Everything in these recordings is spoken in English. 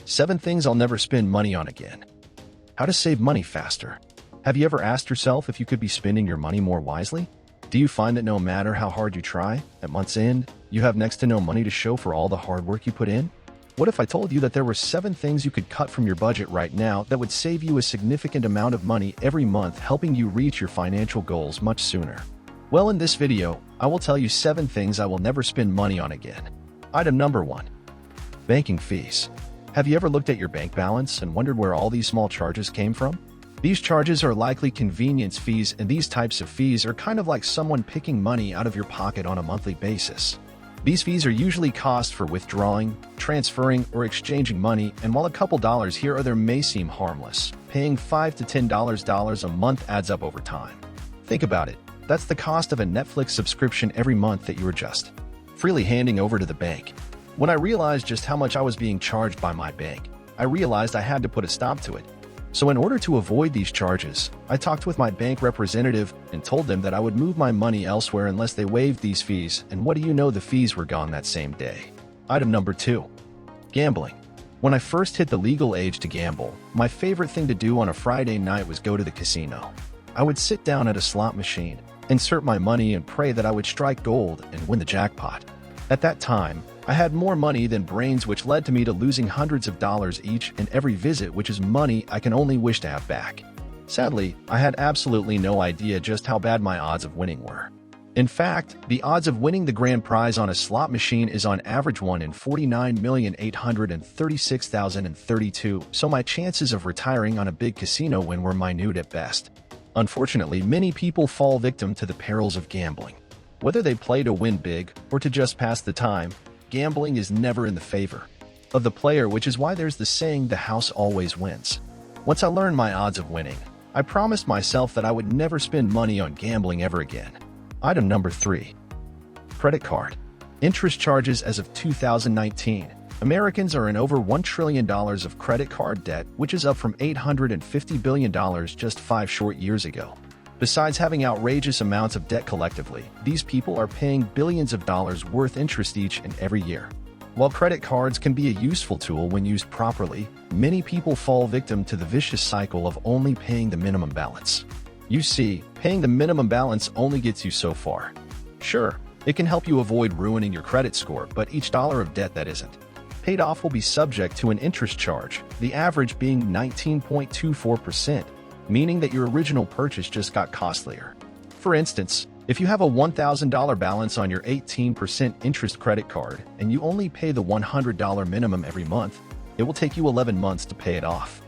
7 things I'll never spend money on again. How to save money faster. Have you ever asked yourself if you could be spending your money more wisely? Do you find that no matter how hard you try, at month's end, you have next to no money to show for all the hard work you put in? What if I told you that there were 7 things you could cut from your budget right now that would save you a significant amount of money every month, helping you reach your financial goals much sooner? Well, in this video, I will tell you 7 things I will never spend money on again. Item number 1. Banking fees. Have you ever looked at your bank balance and wondered where all these small charges came from? These charges are likely convenience fees, and these types of fees are kind of like someone picking money out of your pocket on a monthly basis. These fees are usually costs for withdrawing, transferring, or exchanging money, and while a couple dollars here or there may seem harmless, paying $5 to $10 a month adds up over time. Think about it. That's the cost of a Netflix subscription every month that you are just freely handing over to the bank. When I realized just how much I was being charged by my bank, I realized I had to put a stop to it. So in order to avoid these charges, I talked with my bank representative and told them that I would move my money elsewhere unless they waived these fees, and what do you know, the fees were gone that same day. Item number 2. Gambling. When I first hit the legal age to gamble, my favorite thing to do on a Friday night was go to the casino. I would sit down at a slot machine, insert my money, and pray that I would strike gold and win the jackpot. At that time, I had more money than brains, which led to me to losing hundreds of dollars each and every visit, which is money I can only wish to have back. Sadly, I had absolutely no idea just how bad my odds of winning were. In fact, the odds of winning the grand prize on a slot machine is on average 1 in 49,836,032, so my chances of retiring on a big casino win were minute at best. Unfortunately, many people fall victim to the perils of gambling. Whether they play to win big or to just pass the time, gambling is never in the favor of the player, which is why there's the saying, the house always wins. Once I learned my odds of winning, I promised myself that I would never spend money on gambling ever again. Item number 3. Credit card. Interest charges. As of 2019, Americans are in over $1 trillion of credit card debt, which is up from $850 billion just 5 short years ago. Besides having outrageous amounts of debt collectively, these people are paying billions of dollars worth interest each and every year. While credit cards can be a useful tool when used properly, many people fall victim to the vicious cycle of only paying the minimum balance. You see, paying the minimum balance only gets you so far. Sure, it can help you avoid ruining your credit score, but each dollar of debt that isn't paid off will be subject to an interest charge, the average being 19.24%. Meaning that your original purchase just got costlier. For instance, if you have a $1,000 balance on your 18% interest credit card and you only pay the $100 minimum every month, it will take you 11 months to pay it off,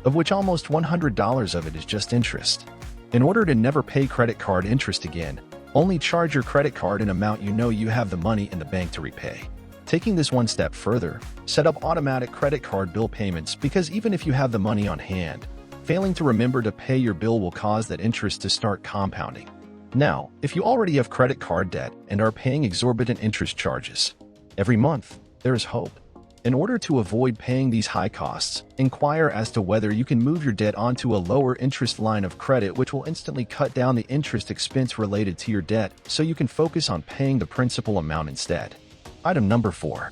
of which almost $100 of it is just interest. In order to never pay credit card interest again, only charge your credit card an amount you know you have the money in the bank to repay. Taking this one step further, set up automatic credit card bill payments, because even if you have the money on hand, failing to remember to pay your bill will cause that interest to start compounding. Now, if you already have credit card debt and are paying exorbitant interest charges every month, there is hope. In order to avoid paying these high costs, inquire as to whether you can move your debt onto a lower interest line of credit, which will instantly cut down the interest expense related to your debt, so you can focus on paying the principal amount instead. Item number 4.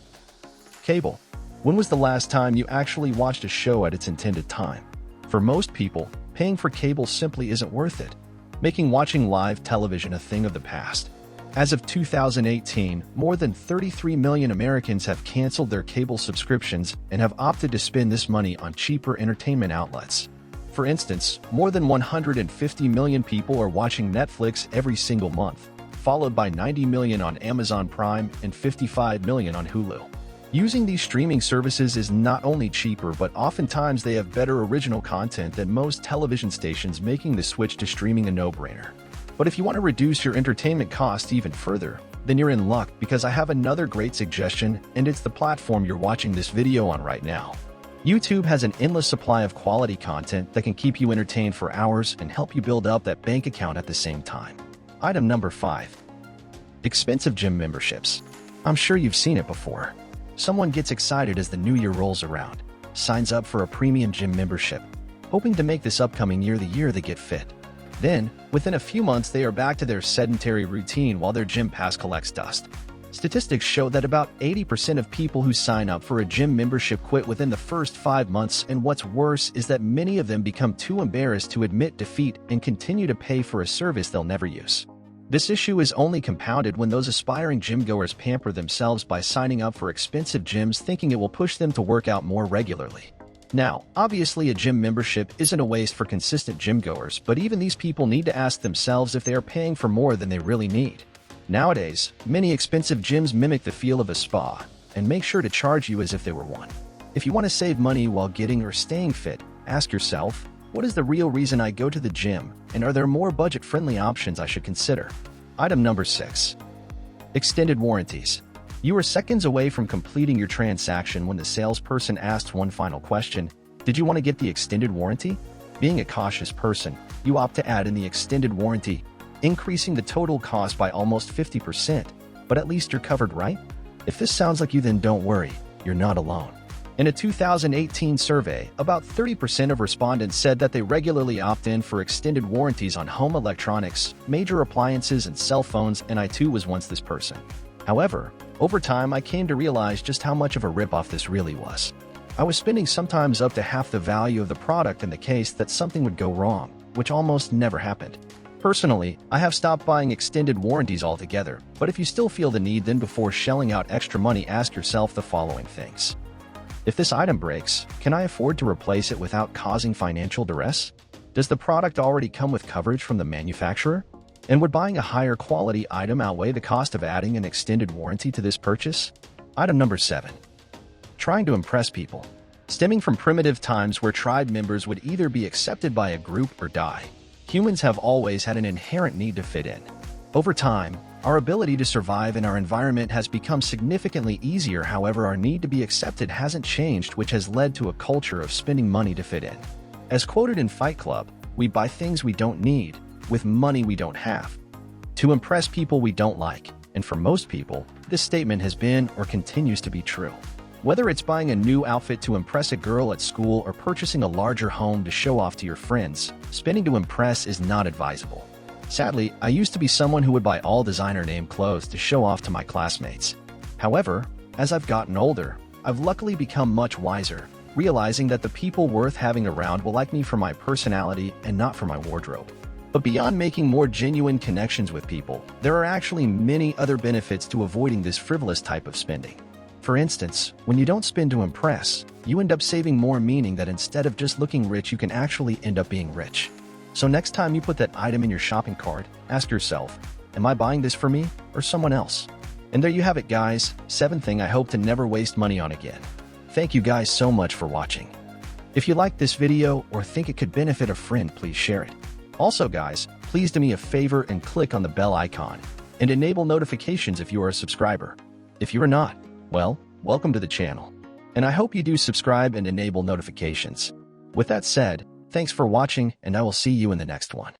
Cable. When was the last time you actually watched a show at its intended time? For most people, paying for cable simply isn't worth it, making watching live television a thing of the past. As of 2018, more than 33 million Americans have canceled their cable subscriptions and have opted to spend this money on cheaper entertainment outlets. For instance, more than 150 million people are watching Netflix every single month, followed by 90 million on Amazon Prime and 55 million on Hulu. Using these streaming services is not only cheaper, but oftentimes they have better original content than most television stations, making the switch to streaming a no-brainer. But if you want to reduce your entertainment costs even further, then you're in luck, because I have another great suggestion, and it's the platform you're watching this video on right now. YouTube has an endless supply of quality content that can keep you entertained for hours and help you build up that bank account at the same time. Item number 5. Expensive gym memberships. I'm sure you've seen it before. Someone gets excited as the new year rolls around, signs up for a premium gym membership, hoping to make this upcoming year the year they get fit. Then, within a few months, they are back to their sedentary routine while their gym pass collects dust. Statistics show that about 80% of people who sign up for a gym membership quit within the first 5 months, and what's worse is that many of them become too embarrassed to admit defeat and continue to pay for a service they'll never use. This issue is only compounded when those aspiring gym-goers pamper themselves by signing up for expensive gyms thinking it will push them to work out more regularly. Now, obviously a gym membership isn't a waste for consistent gym-goers, but even these people need to ask themselves if they are paying for more than they really need. Nowadays, many expensive gyms mimic the feel of a spa and make sure to charge you as if they were one. If you want to save money while getting or staying fit, ask yourself, what is the real reason I go to the gym, and are there more budget-friendly options I should consider? Item number 6. Extended warranties. You were seconds away from completing your transaction when the salesperson asked one final question: did you want to get the extended warranty? Being a cautious person, you opt to add in the extended warranty, increasing the total cost by almost 50%, but at least you're covered, right? If this sounds like you, then don't worry, you're not alone. In a 2018 survey, about 30% of respondents said that they regularly opt in for extended warranties on home electronics, major appliances, and cell phones, and I too was once this person. However, over time I came to realize just how much of a ripoff this really was. I was spending sometimes up to half the value of the product in the case that something would go wrong, which almost never happened. Personally, I have stopped buying extended warranties altogether, but if you still feel the need, then before shelling out extra money, ask yourself the following things. If this item breaks, can I afford to replace it without causing financial duress? Does the product already come with coverage from the manufacturer? And would buying a higher quality item outweigh the cost of adding an extended warranty to this purchase? Item number 7. Trying to impress people. Stemming from primitive times where tribe members would either be accepted by a group or die, humans have always had an inherent need to fit in. Over time, our ability to survive in our environment has become significantly easier. However, our need to be accepted hasn't changed, which has led to a culture of spending money to fit in. As quoted in Fight Club, we buy things we don't need with money we don't have to impress people we don't like. And for most people, this statement has been or continues to be true. Whether it's buying a new outfit to impress a girl at school or purchasing a larger home to show off to your friends, spending to impress is not advisable. Sadly, I used to be someone who would buy all designer name clothes to show off to my classmates. However, as I've gotten older, I've luckily become much wiser, realizing that the people worth having around will like me for my personality and not for my wardrobe. But beyond making more genuine connections with people, there are actually many other benefits to avoiding this frivolous type of spending. For instance, when you don't spend to impress, you end up saving more, meaning that instead of just looking rich, you can actually end up being rich. So next time you put that item in your shopping cart, ask yourself, am I buying this for me or someone else? And there you have it, guys. 7th thing I hope to never waste money on again. Thank you guys so much for watching. If you liked this video or think it could benefit a friend, please share it. Also guys, please do me a favor and click on the bell icon and enable notifications if you are a subscriber. If you are not, well, welcome to the channel. And I hope you do subscribe and enable notifications. With that said, thanks for watching, and I will see you in the next one.